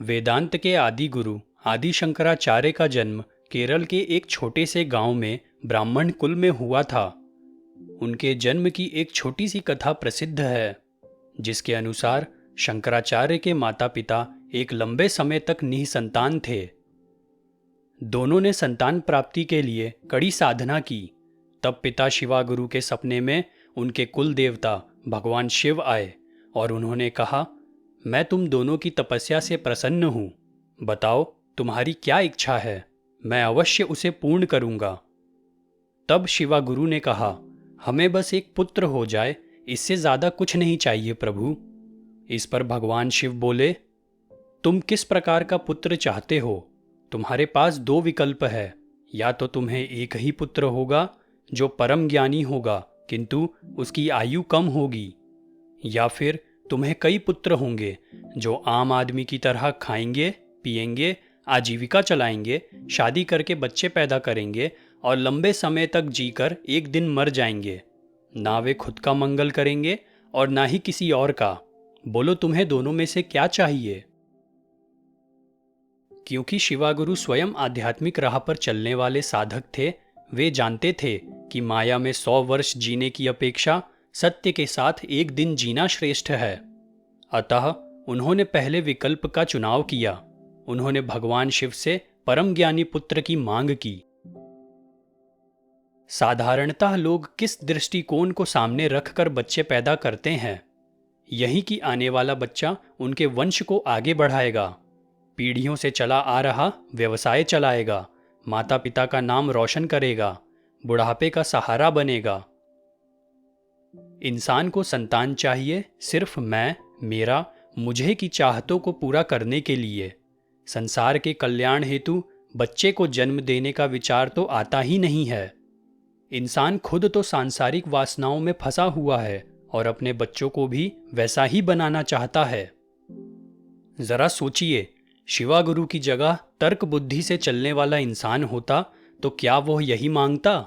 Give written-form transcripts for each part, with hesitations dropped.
वेदांत के आदि गुरु आदि शंकराचार्य का जन्म केरल के एक छोटे से गांव में ब्राह्मण कुल में हुआ था। उनके जन्म की एक छोटी सी कथा प्रसिद्ध है, जिसके अनुसार शंकराचार्य के माता पिता एक लंबे समय तक निःसंतान थे। दोनों ने संतान प्राप्ति के लिए कड़ी साधना की। तब पिता शिवागुरु के सपने में उनके कुल देवता भगवान शिव आए और उन्होंने कहा, मैं तुम दोनों की तपस्या से प्रसन्न हूँ। बताओ तुम्हारी क्या इच्छा है, मैं अवश्य उसे पूर्ण करूँगा। तब शिवागुरु ने कहा, हमें बस एक पुत्र हो जाए, इससे ज़्यादा कुछ नहीं चाहिए प्रभु। इस पर भगवान शिव बोले, तुम किस प्रकार का पुत्र चाहते हो? तुम्हारे पास दो विकल्प है। या तो तुम्हें एक ही पुत्र होगा जो परम ज्ञानी होगा किंतु उसकी आयु कम होगी, या फिर तुम्हें कई पुत्र होंगे जो आम आदमी की तरह खाएंगे, पिएंगे, आजीविका चलाएंगे, शादी करके बच्चे पैदा करेंगे और लंबे समय तक जीकर एक दिन मर जाएंगे। ना वे खुद का मंगल करेंगे और ना ही किसी और का। बोलो तुम्हें दोनों में से क्या चाहिए? क्योंकि शिवागुरु स्वयं आध्यात्मिक राह पर चलने वाले साधक थे, वे जानते थे कि माया में 100 वर्ष जीने की अपेक्षा सत्य के साथ एक दिन जीना श्रेष्ठ है। अतः उन्होंने पहले विकल्प का चुनाव किया। उन्होंने भगवान शिव से परम ज्ञानी पुत्र की मांग की। साधारणतः लोग किस दृष्टिकोण को सामने रखकर बच्चे पैदा करते हैं? यही कि आने वाला बच्चा उनके वंश को आगे बढ़ाएगा, पीढ़ियों से चला आ रहा व्यवसाय चलाएगा, माता पिता का नाम रोशन करेगा, बुढ़ापे का सहारा बनेगा। इंसान को संतान चाहिए सिर्फ मैं, मेरा, मुझे की चाहतों को पूरा करने के लिए। संसार के कल्याण हेतु बच्चे को जन्म देने का विचार तो आता ही नहीं है। इंसान खुद तो सांसारिक वासनाओं में फंसा हुआ है और अपने बच्चों को भी वैसा ही बनाना चाहता है। जरा सोचिए, शिवागुरु की जगह तर्क बुद्धि से चलने वाला इंसान होता तो क्या वह यही मांगता?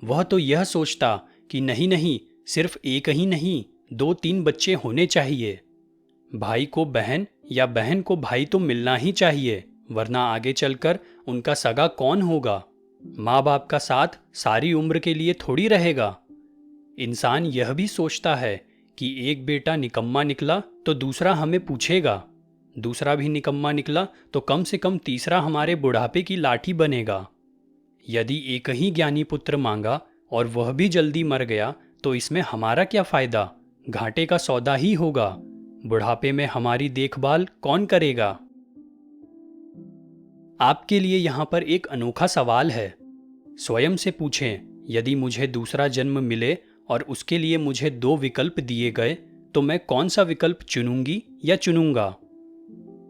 वह तो यह सोचता कि नहीं नहीं, सिर्फ एक ही नहीं, 2-3 बच्चे होने चाहिए। भाई को बहन या बहन को भाई तो मिलना ही चाहिए, वरना आगे चलकर उनका सगा कौन होगा? माँ बाप का साथ सारी उम्र के लिए थोड़ी रहेगा। इंसान यह भी सोचता है कि एक बेटा निकम्मा निकला तो दूसरा हमें पूछेगा, दूसरा भी निकम्मा निकला तो कम से कम तीसरा हमारे बुढ़ापे की लाठी बनेगा। यदि एक ही ज्ञानी पुत्र मांगा और वह भी जल्दी मर गया तो इसमें हमारा क्या फायदा? घाटे का सौदा ही होगा। बुढ़ापे में हमारी देखभाल कौन करेगा? आपके लिए यहाँ पर एक अनोखा सवाल है। स्वयं से पूछें, यदि मुझे दूसरा जन्म मिले और उसके लिए मुझे 2 विकल्प दिए गए तो मैं कौन सा विकल्प चुनूंगी या चुनूंगा?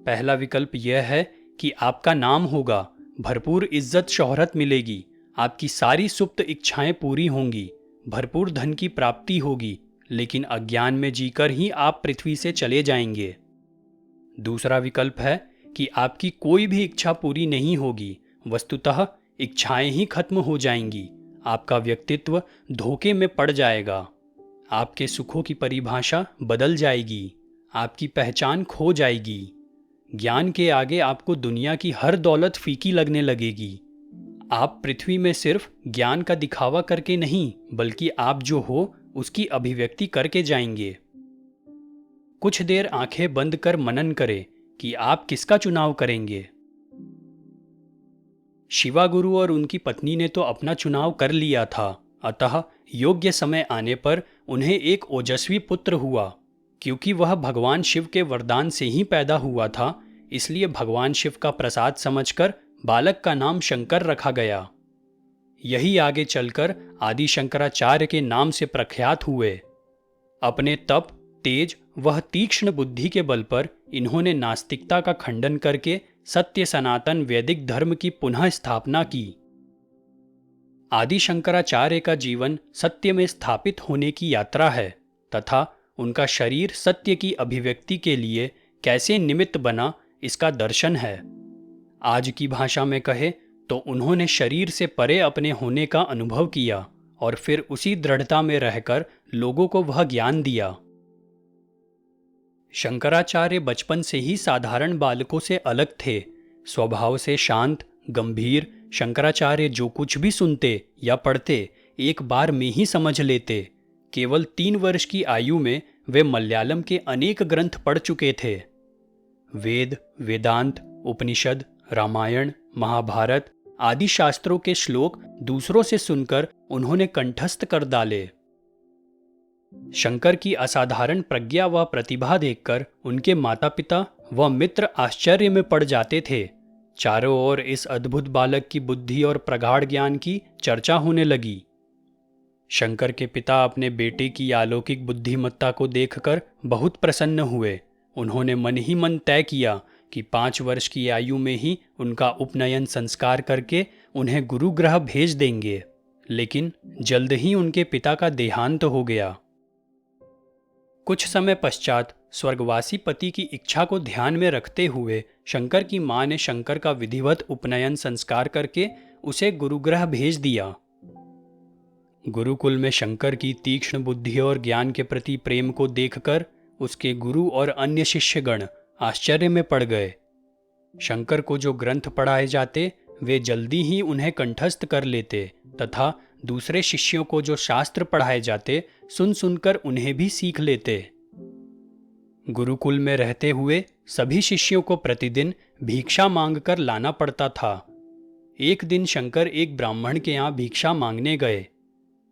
पहला विकल्प यह है कि आपका नाम होगा, भरपूर इज्जत शोहरत मिलेगी, आपकी सारी सुप्त इच्छाएं पूरी होंगी, भरपूर धन की प्राप्ति होगी, लेकिन अज्ञान में जीकर ही आप पृथ्वी से चले जाएंगे। दूसरा विकल्प है कि आपकी कोई भी इच्छा पूरी नहीं होगी, वस्तुतः इच्छाएं ही खत्म हो जाएंगी, आपका व्यक्तित्व धोखे में पड़ जाएगा, आपके सुखों की परिभाषा बदल जाएगी, आपकी पहचान खो जाएगी। ज्ञान के आगे आपको दुनिया की हर दौलत फीकी लगने लगेगी। आप पृथ्वी में सिर्फ ज्ञान का दिखावा करके नहीं, बल्कि आप जो हो उसकी अभिव्यक्ति करके जाएंगे। कुछ देर आंखें बंद कर मनन करें कि आप किसका चुनाव करेंगे। शिवागुरु और उनकी पत्नी ने तो अपना चुनाव कर लिया था, अतः योग्य समय आने पर उन्हें एक ओजस्वी पुत्र हुआ। क्योंकि वह भगवान शिव के वरदान से ही पैदा हुआ था, इसलिए भगवान शिव का प्रसाद समझकर बालक का नाम शंकर रखा गया। यही आगे चलकर आदि शंकराचार्य के नाम से प्रख्यात हुए। अपने तप, तेज वह तीक्ष्ण बुद्धि के बल पर इन्होंने नास्तिकता का खंडन करके सत्य सनातन वैदिक धर्म की पुनः स्थापना की। आदि शंकराचार्य का जीवन सत्य में स्थापित होने की यात्रा है तथा उनका शरीर सत्य की अभिव्यक्ति के लिए कैसे निमित्त बना, इसका दर्शन है। आज की भाषा में कहे तो उन्होंने शरीर से परे अपने होने का अनुभव किया और फिर उसी दृढ़ता में रहकर लोगों को वह ज्ञान दिया। शंकराचार्य बचपन से ही साधारण बालकों से अलग थे। स्वभाव से शांत, गंभीर, शंकराचार्य जो कुछ भी सुनते या पढ़ते एक बार में ही समझ लेते। केवल 3 वर्ष की आयु में वे मलयालम के अनेक ग्रंथ पढ़ चुके थे। वेद, वेदांत, उपनिषद, रामायण, महाभारत आदि शास्त्रों के श्लोक दूसरों से सुनकर उन्होंने कंठस्थ कर डाले। शंकर की असाधारण प्रज्ञा व प्रतिभा देखकर उनके माता पिता व मित्र आश्चर्य में पड़ जाते थे। चारों ओर इस अद्भुत बालक की बुद्धि और प्रगाढ़ ज्ञान की चर्चा होने लगी। शंकर के पिता अपने बेटे की अलौकिक बुद्धिमत्ता को देखकर बहुत प्रसन्न हुए। उन्होंने मन ही मन तय किया कि 5 वर्ष की आयु में ही उनका उपनयन संस्कार करके उन्हें गुरुगृह भेज देंगे। लेकिन जल्द ही उनके पिता का देहांत हो गया। कुछ समय पश्चात स्वर्गवासी पति की इच्छा को ध्यान में रखते हुए शंकर की मां ने शंकर का विधिवत उपनयन संस्कार करके उसे गुरुगृह भेज दिया। गुरुकुल में शंकर की तीक्ष्ण बुद्धि और ज्ञान के प्रति प्रेम को देखकर उसके गुरु और अन्य शिष्यगण आश्चर्य में पड़ गए। शंकर को जो ग्रंथ पढ़ाए जाते वे जल्दी ही उन्हें कंठस्थ कर लेते तथा दूसरे शिष्यों को जो शास्त्र पढ़ाए जाते सुन सुनकर उन्हें भी सीख लेते। गुरुकुल में रहते हुए सभी शिष्यों को प्रतिदिन भिक्षा मांगकर लाना पड़ता था। एक दिन शंकर एक ब्राह्मण के यहाँ भिक्षा मांगने गए।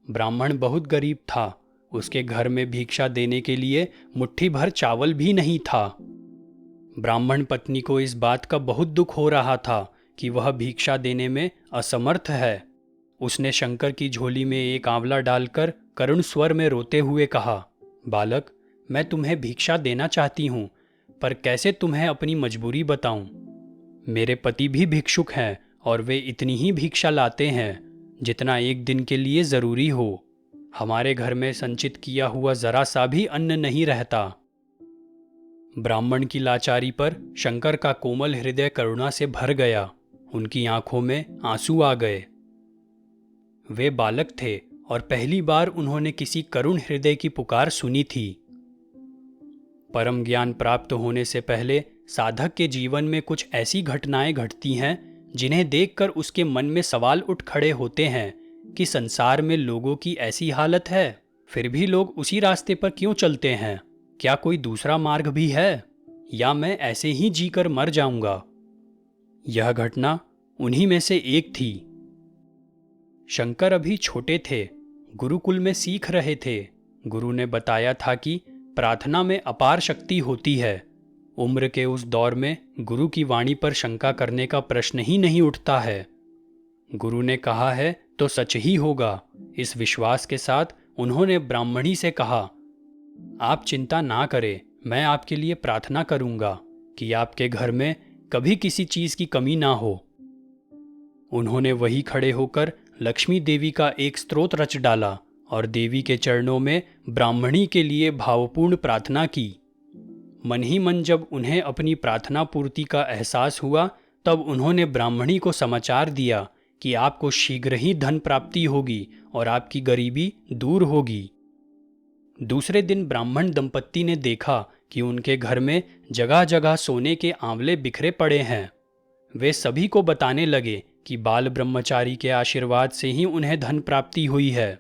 ब्राह्मण बहुत गरीब था। उसके घर में भिक्षा देने के लिए मुट्ठी भर चावल भी नहीं था। ब्राह्मण पत्नी को इस बात का बहुत दुख हो रहा था कि वह भिक्षा देने में असमर्थ है। उसने शंकर की झोली में एक आंवला डालकर करुण स्वर में रोते हुए कहा, बालक, मैं तुम्हें भिक्षा देना चाहती हूँ, पर कैसे तुम्हें अपनी मजबूरी बताऊं? मेरे पति भी भिक्षुक हैं और वे इतनी ही भिक्षा लाते हैं जितना एक दिन के लिए जरूरी हो। हमारे घर में संचित किया हुआ जरा सा भी अन्न नहीं रहता। ब्राह्मण की लाचारी पर शंकर का कोमल हृदय करुणा से भर गया। उनकी आंखों में आंसू आ गए। वे बालक थे और पहली बार उन्होंने किसी करुण हृदय की पुकार सुनी थी। परम ज्ञान प्राप्त होने से पहले साधक के जीवन में कुछ ऐसी घटनाएं घटती हैं जिन्हें देखकर उसके मन में सवाल उठ खड़े होते हैं कि संसार में लोगों की ऐसी हालत है, फिर भी लोग उसी रास्ते पर क्यों चलते हैं? क्या कोई दूसरा मार्ग भी है, या मैं ऐसे ही जीकर मर जाऊंगा? यह घटना उन्हीं में से एक थी। शंकर अभी छोटे थे, गुरुकुल में सीख रहे थे। गुरु ने बताया था कि प्रार्थना में अपार शक्ति होती है। उम्र के उस दौर में गुरु की वाणी पर शंका करने का प्रश्न ही नहीं उठता है। गुरु ने कहा है तो सच ही होगा। इस विश्वास के साथ उन्होंने ब्राह्मणी से कहा, आप चिंता ना करें, मैं आपके लिए प्रार्थना करूंगा कि आपके घर में कभी किसी चीज की कमी ना हो। उन्होंने वहीं खड़े होकर लक्ष्मी देवी का एक स्तोत्र रच डाला और देवी के चरणों में ब्राह्मणी के लिए भावपूर्ण प्रार्थना की। मन ही मन जब उन्हें अपनी प्रार्थना पूर्ति का एहसास हुआ, तब उन्होंने ब्राह्मणी को समाचार दिया कि आपको शीघ्र ही धन प्राप्ति होगी और आपकी गरीबी दूर होगी। दूसरे दिन ब्राह्मण दंपत्ति ने देखा कि उनके घर में जगह जगह सोने के आंवले बिखरे पड़े हैं। वे सभी को बताने लगे कि बाल ब्रह्मचारी के आशीर्वाद से ही उन्हें धन प्राप्ति हुई है।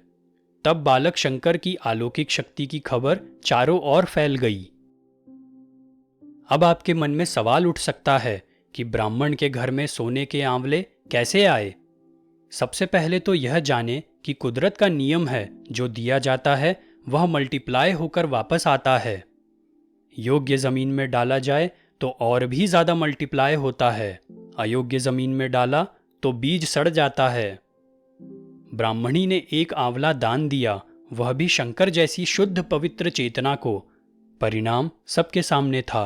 तब बालक शंकर की अलौकिक शक्ति की खबर चारों ओर फैल गई। अब आपके मन में सवाल उठ सकता है कि ब्राह्मण के घर में सोने के आंवले कैसे आए? सबसे पहले तो यह जाने कि कुदरत का नियम है, जो दिया जाता है वह मल्टीप्लाई होकर वापस आता है। योग्य जमीन में डाला जाए तो और भी ज्यादा मल्टीप्लाई होता है। अयोग्य जमीन में डाला तो बीज सड़ जाता है। ब्राह्मणी ने एक आंवला दान दिया, वह भी शंकर जैसी शुद्ध पवित्र चेतना को। परिणाम सबके सामने था।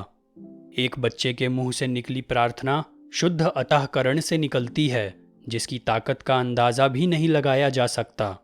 एक बच्चे के मुंह से निकली प्रार्थना शुद्ध अतःकरण से निकलती है, जिसकी ताकत का अंदाजा भी नहीं लगाया जा सकता।